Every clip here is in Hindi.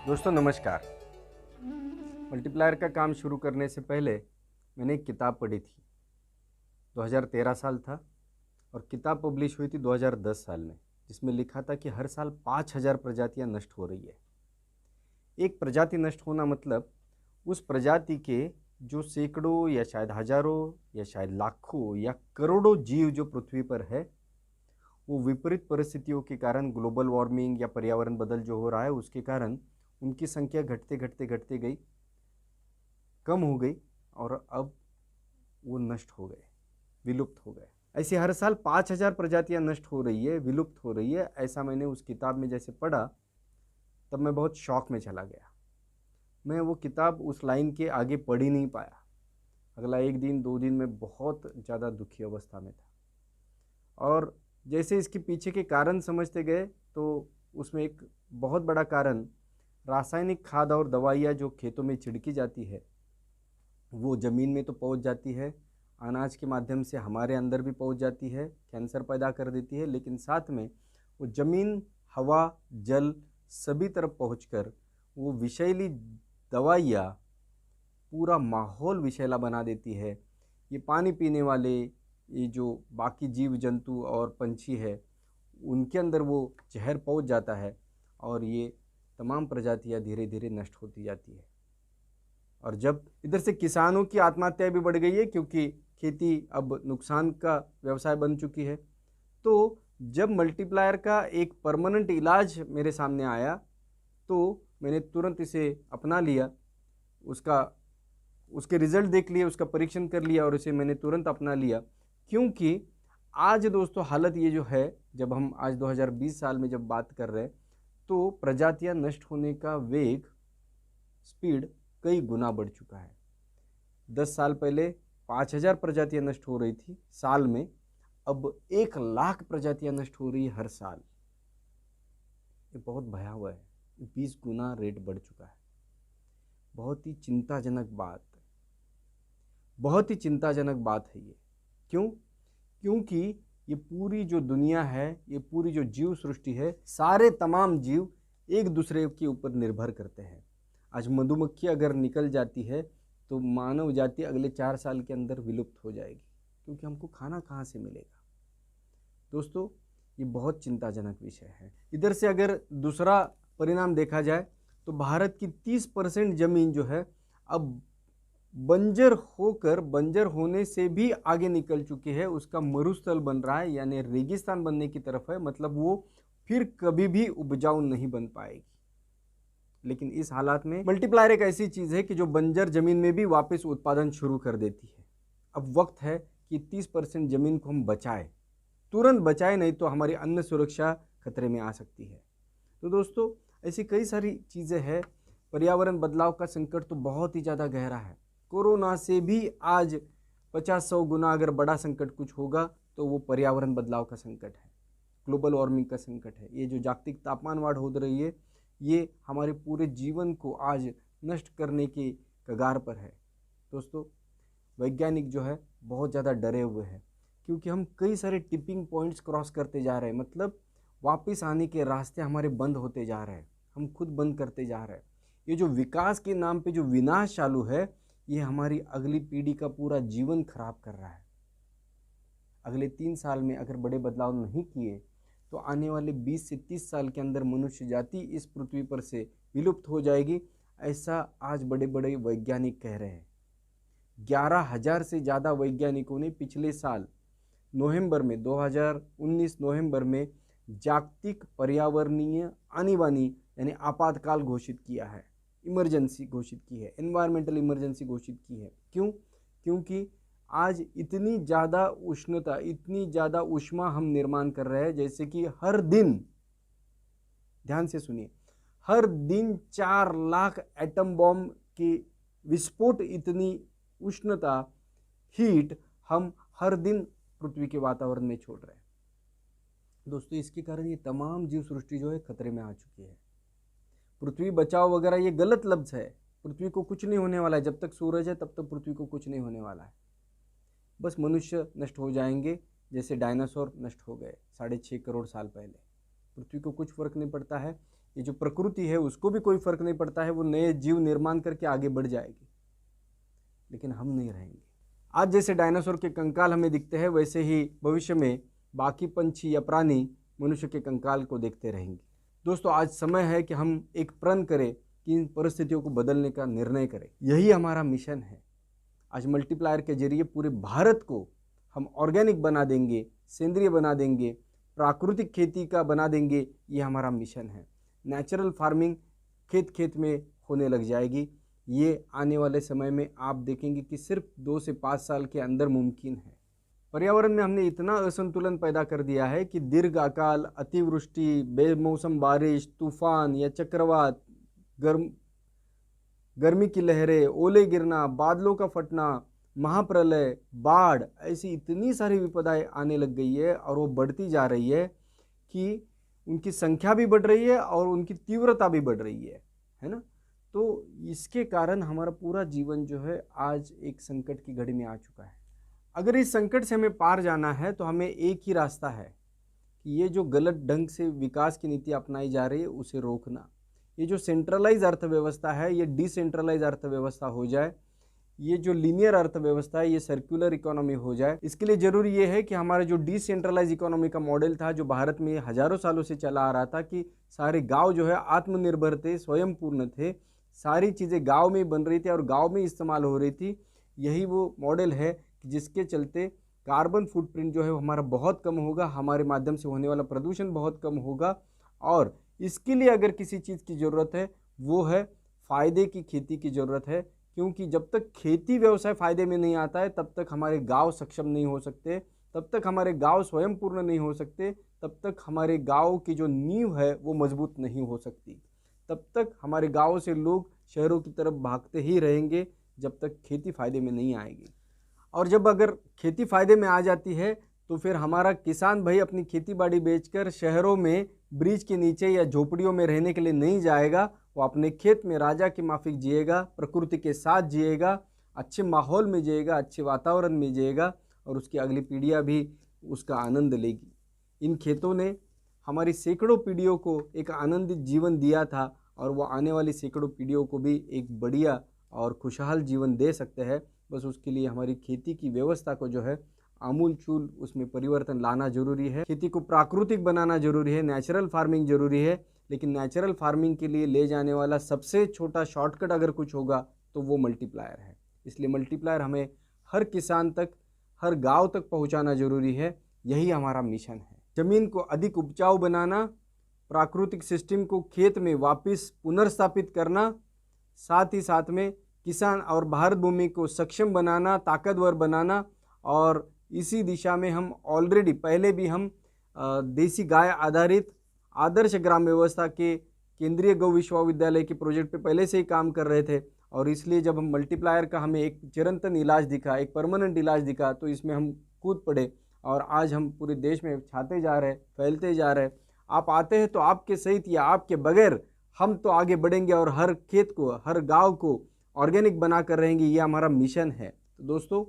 दोस्तों नमस्कार। मल्टीप्लायर का काम शुरू करने से पहले मैंने एक किताब पढ़ी थी। 2013 साल था और किताब पब्लिश हुई थी 2010 साल में, जिसमें लिखा था कि हर साल 5000 प्रजातियां नष्ट हो रही है। एक प्रजाति नष्ट होना मतलब उस प्रजाति के जो सैकड़ों या शायद हजारों या शायद लाखों या करोड़ों जीव जो पृथ्वी पर है, वो विपरीत परिस्थितियों के कारण, ग्लोबल वार्मिंग या पर्यावरण बदल जो हो रहा है उसके कारण उनकी संख्या घटते घटते घटते गई, कम हो गई और अब वो नष्ट हो गए, विलुप्त हो गए। ऐसे हर साल 5000 प्रजातियां नष्ट हो रही है, विलुप्त हो रही है। ऐसा मैंने उस किताब में जैसे पढ़ा तब मैं बहुत शौक में चला गया। मैं वो किताब उस लाइन के आगे पढ़ ही नहीं पाया। अगला एक दिन 2 दिन में बहुत ज़्यादा दुखी अवस्था में था। और जैसे इसके पीछे के कारण समझते गए तो उसमें एक बहुत बड़ा कारण रासायनिक खाद और दवाइयाँ जो खेतों में छिड़की जाती है वो ज़मीन में तो पहुंच जाती है, अनाज के माध्यम से हमारे अंदर भी पहुंच जाती है, कैंसर पैदा कर देती है, लेकिन साथ में वो ज़मीन, हवा, जल सभी तरफ पहुंचकर वो विषैली दवाइयाँ पूरा माहौल विषैला बना देती है। ये पानी पीने वाले ये जो बाकी जीव जंतु और पंछी है उनके अंदर वो जहर पहुंच जाता है और ये तमाम प्रजातियां धीरे धीरे नष्ट होती जाती है। और जब इधर से किसानों की आत्महत्या भी बढ़ गई है क्योंकि खेती अब नुकसान का व्यवसाय बन चुकी है, तो जब मल्टीप्लायर का एक परमानेंट इलाज मेरे सामने आया तो मैंने तुरंत इसे अपना लिया। उसके रिजल्ट देख लिए, उसका परीक्षण कर लिया और इसे मैंने तुरंत अपना लिया। क्योंकि आज दोस्तों हालत ये जो है, जब हम आज 2020 साल में जब बात कर रहे हैं तो प्रजातियां नष्ट होने का वेग, स्पीड कई गुना बढ़ चुका है। 10 साल पहले 5000 प्रजातियां नष्ट हो रही थी साल में, अब 1 लाख प्रजातियां नष्ट हो रही है हर साल। ये बहुत भयावह है, 20 गुना रेट बढ़ चुका है। बहुत ही चिंताजनक बात, बहुत ही चिंताजनक बात है ये। क्यों? क्योंकि ये पूरी जो दुनिया है, ये पूरी जो जीव सृष्टि है, सारे तमाम जीव एक दूसरे के ऊपर निर्भर करते हैं। आज मधुमक्खी अगर निकल जाती है तो मानव जाति अगले 4 साल के अंदर विलुप्त हो जाएगी, क्योंकि हमको खाना कहाँ से मिलेगा। दोस्तों ये बहुत चिंताजनक विषय है। इधर से अगर दूसरा परिणाम देखा जाए तो भारत की 30% जमीन जो है अब बंजर होकर, बंजर होने से भी आगे निकल चुकी है, उसका मरुस्थल बन रहा है, यानी रेगिस्तान बनने की तरफ है। मतलब वो फिर कभी भी उपजाऊ नहीं बन पाएगी। लेकिन इस हालात में मल्टीप्लायर एक ऐसी चीज है कि जो बंजर जमीन में भी वापस उत्पादन शुरू कर देती है। अब वक्त है कि 30% जमीन को हम बचाएं, तुरंत बचाएं, नहीं तो हमारी अन्न सुरक्षा खतरे में आ सकती है। तो दोस्तों ऐसी कई सारी चीजें हैं। पर्यावरण बदलाव का संकट तो बहुत ही ज़्यादा गहरा है। कोरोना से भी आज 50-100 गुना अगर बड़ा संकट कुछ होगा तो वो पर्यावरण बदलाव का संकट है, ग्लोबल वार्मिंग का संकट है। ये जो जागतिक तापमान बढ़ हो रही है, ये हमारे पूरे जीवन को आज नष्ट करने के कगार पर है। दोस्तों वैज्ञानिक जो है बहुत ज़्यादा डरे हुए हैं, क्योंकि हम कई सारे टिपिंग पॉइंट्स क्रॉस करते जा रहे हैं। मतलब वापस आने के रास्ते हमारे बंद होते जा रहे हैं, हम खुद बंद करते जा रहे हैं। ये जो विकास के नाम पे जो विनाश चालू है, ये हमारी अगली पीढ़ी का पूरा जीवन खराब कर रहा है। अगले 3 साल में अगर बड़े बदलाव नहीं किए तो आने वाले 20 से 30 साल के अंदर मनुष्य जाति इस पृथ्वी पर से विलुप्त हो जाएगी, ऐसा आज बड़े बड़े वैज्ञानिक कह रहे हैं। 11,000 से ज़्यादा वैज्ञानिकों ने पिछले साल नवंबर में 2019 नवंबर में जागतिक पर्यावरणीय आनी बानी यानी आपातकाल घोषित किया है, इमरजेंसी घोषित की है, एनवायरमेंटल इमरजेंसी घोषित की है। क्यों? क्योंकि आज इतनी ज़्यादा उष्णता, इतनी ज़्यादा ऊष्मा हम निर्माण कर रहे हैं, जैसे कि हर दिन, ध्यान से सुनिए, हर दिन 4 लाख एटम बॉम्ब के विस्फोट, इतनी उष्णता, हीट हम हर दिन पृथ्वी के वातावरण में छोड़ रहे हैं। दोस्तों इसके कारण ये तमाम जीव सृष्टि जो है खतरे में आ चुकी है। पृथ्वी बचाओ वगैरह ये गलत लफ्ज है। पृथ्वी को कुछ नहीं होने वाला है, जब तक सूरज है तब तक पृथ्वी को कुछ नहीं होने वाला है। बस मनुष्य नष्ट हो जाएंगे, जैसे डायनासोर नष्ट हो गए 6.5 करोड़ साल पहले। पृथ्वी को कुछ फर्क नहीं पड़ता है। ये जो प्रकृति है उसको भी कोई फर्क नहीं पड़ता है, वो नए जीव निर्माण करके आगे बढ़ जाएगी, लेकिन हम नहीं रहेंगे। आज जैसे डायनासोर के कंकाल हमें दिखते हैं, वैसे ही भविष्य में बाकी पंछी या प्राणी मनुष्य के कंकाल को देखते रहेंगे। दोस्तों, आज समय है कि हम एक प्रण करें कि इन परिस्थितियों को बदलने का निर्णय करें। यही हमारा मिशन है। आज मल्टीप्लायर के जरिए पूरे भारत को हम ऑर्गेनिक बना देंगे, सेंद्रिय बना देंगे, प्राकृतिक खेती का बना देंगे। ये हमारा मिशन है। नेचुरल फार्मिंग खेत खेत में होने लग जाएगी। ये आने वाले समय में आप देखेंगे कि सिर्फ 2 से 5 साल के अंदर मुमकिन है। पर्यावरण में हमने इतना असंतुलन पैदा कर दिया है कि दीर्घ अकाल, अतिवृष्टि, बेमौसम बारिश, तूफान या चक्रवात, गर्मी की लहरें, ओले गिरना, बादलों का फटना, महाप्रलय, बाढ़, ऐसी इतनी सारी विपदाएं आने लग गई है और वो बढ़ती जा रही है कि उनकी संख्या भी बढ़ रही है और उनकी तीव्रता भी बढ़ रही है ना। तो इसके कारण हमारा पूरा जीवन जो है आज एक संकट की घड़ी में आ चुका है। अगर इस संकट से हमें पार जाना है तो हमें एक ही रास्ता है कि ये जो गलत ढंग से विकास की नीति अपनाई जा रही है उसे रोकना। ये जो सेंट्रलाइज अर्थव्यवस्था है ये डिसेंट्रलाइज अर्थव्यवस्था हो जाए। ये जो लीनियर अर्थव्यवस्था है ये सर्कुलर इकोनॉमी हो जाए। इसके लिए जरूरी ये है कि हमारा जो डिसेंट्रलाइज इकोनॉमी का मॉडल था, जो भारत में हजारों सालों से चला आ रहा था कि सारे गांव जो है आत्मनिर्भर थे, स्वयंपूर्ण थे, सारी चीज़ें गांव में बन रही थी और गांव में इस्तेमाल हो रही थी। यही वो मॉडल है जिसके चलते कार्बन फुटप्रिंट जो है वो हमारा बहुत कम होगा, हमारे माध्यम से होने वाला प्रदूषण बहुत कम होगा। और इसके लिए अगर किसी चीज़ की ज़रूरत है वो है फ़ायदे की खेती की ज़रूरत है, क्योंकि जब तक खेती व्यवसाय फ़ायदे में नहीं आता है तब तक हमारे गांव सक्षम नहीं हो सकते, तब तक हमारे गांव स्वयंपूर्ण नहीं हो सकते, तब तक हमारे गांव की जो नींव है वो मजबूत नहीं हो सकती, तब तक हमारे गांव से लोग शहरों की तरफ भागते ही रहेंगे जब तक खेती फ़ायदे में नहीं आएगी। और जब अगर खेती फ़ायदे में आ जाती है तो फिर हमारा किसान भाई अपनी खेती बाड़ी बेचकर शहरों में ब्रिज के नीचे या झोपड़ियों में रहने के लिए नहीं जाएगा। वो अपने खेत में राजा की माफिक जिएगा, प्रकृति के साथ जिएगा, अच्छे माहौल में जिएगा, अच्छे वातावरण में जिएगा और उसकी अगली पीढ़ियाँ भी उसका आनंद लेगी। इन खेतों ने हमारी सैकड़ों पीढ़ियों को एक आनंदित जीवन दिया था और वो आने वाली सैकड़ों पीढ़ियों को भी एक बढ़िया और खुशहाल जीवन दे सकते हैं। बस उसके लिए हमारी खेती की व्यवस्था को जो है आमूल चूल उसमें परिवर्तन लाना जरूरी है। खेती को प्राकृतिक बनाना जरूरी है, नेचुरल फार्मिंग जरूरी है। लेकिन नेचुरल फार्मिंग के लिए ले जाने वाला सबसे छोटा शॉर्टकट अगर कुछ होगा तो वो मल्टीप्लायर है। इसलिए मल्टीप्लायर हमें हर किसान तक, हर गांव तक पहुंचाना जरूरी है। यही हमारा मिशन है। ज़मीन को अधिक उपजाऊ बनाना, प्राकृतिक सिस्टम को खेत में वापस पुनर्स्थापित करना, साथ ही साथ में किसान और भारत भूमि को सक्षम बनाना, ताकतवर बनाना। और इसी दिशा में हम ऑलरेडी पहले भी हम देसी गाय आधारित आदर्श ग्राम व्यवस्था के केंद्रीय गौ विश्वविद्यालय के प्रोजेक्ट पे पहले से ही काम कर रहे थे। और इसलिए जब हम मल्टीप्लायर का हमें एक चिरंतन इलाज दिखा, एक परमानेंट इलाज दिखा, तो इसमें हम कूद पड़े और आज हम पूरे देश में छाते जा रहे, फैलते जा रहे। आप आते हैं तो आपके सहित या आपके बगैर हम तो आगे बढ़ेंगे और हर खेत को, हर गाँव को ऑर्गेनिक बना कर रहेंगे। ये हमारा मिशन है। तो दोस्तों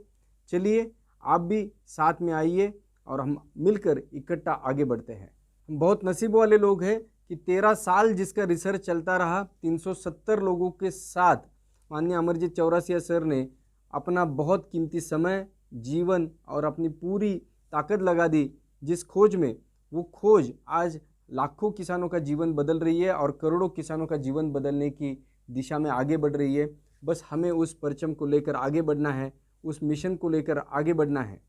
चलिए आप भी साथ में आइए और हम मिलकर इकट्ठा आगे बढ़ते हैं। हम बहुत नसीब वाले लोग हैं कि 13 साल जिसका रिसर्च चलता रहा, 370 लोगों के साथ माननीय अमरजीत चौरसिया सर ने अपना बहुत कीमती समय, जीवन और अपनी पूरी ताकत लगा दी जिस खोज में। वो खोज आज लाखों किसानों का जीवन बदल रही है और करोड़ों किसानों का जीवन बदलने की दिशा में आगे बढ़ रही है। बस हमें उस परचम को लेकर आगे बढ़ना है, उस मिशन को लेकर आगे बढ़ना है।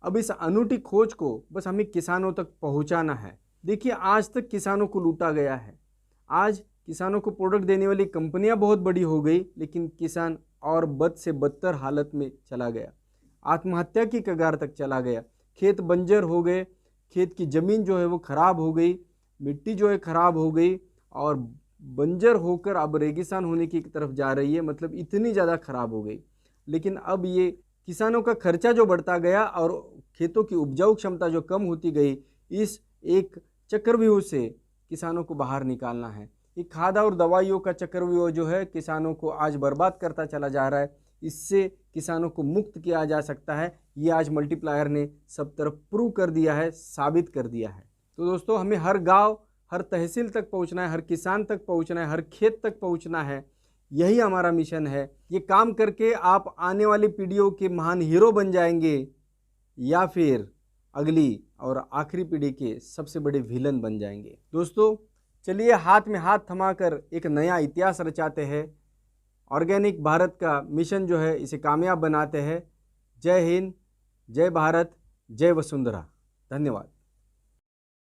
अब इस अनूठी खोज को बस हमें किसानों तक पहुंचाना है। देखिए, आज तक किसानों को लूटा गया है। आज किसानों को प्रोडक्ट देने वाली कंपनियां बहुत बड़ी हो गई, लेकिन किसान और बद से बदतर हालत में चला गया, आत्महत्या की कगार तक चला गया। खेत बंजर हो गए, खेत की ज़मीन जो है वो ख़राब हो गई, मिट्टी जो है ख़राब हो गई और बंजर होकर अब रेगिस्तान होने की तरफ जा रही है। मतलब इतनी ज़्यादा ख़राब हो गई। लेकिन अब ये किसानों का खर्चा जो बढ़ता गया और खेतों की उपजाऊ क्षमता जो कम होती गई, इस एक चक्रव्यूह से किसानों को बाहर निकालना है। ये खाद और दवाइयों का चक्रव्यूह जो है किसानों को आज बर्बाद करता चला जा रहा है। इससे किसानों को मुक्त किया जा सकता है। ये आज मल्टीप्लायर ने सब तरफ प्रूव कर दिया है, साबित कर दिया है। तो दोस्तों हमें हर गांव, हर तहसील तक पहुंचना है, हर किसान तक पहुंचना है, हर खेत तक पहुंचना है। यही हमारा मिशन है। ये काम करके आप आने वाली पीढ़ियों के महान हीरो बन जाएंगे या फिर अगली और आखिरी पीढ़ी के सबसे बड़े विलन बन जाएंगे। दोस्तों चलिए हाथ में हाथ थमाकर एक नया इतिहास रचाते हैं। ऑर्गेनिक भारत का मिशन जो है इसे कामयाब बनाते हैं। जय हिंद, जय भारत, जय वसुंधरा। धन्यवाद।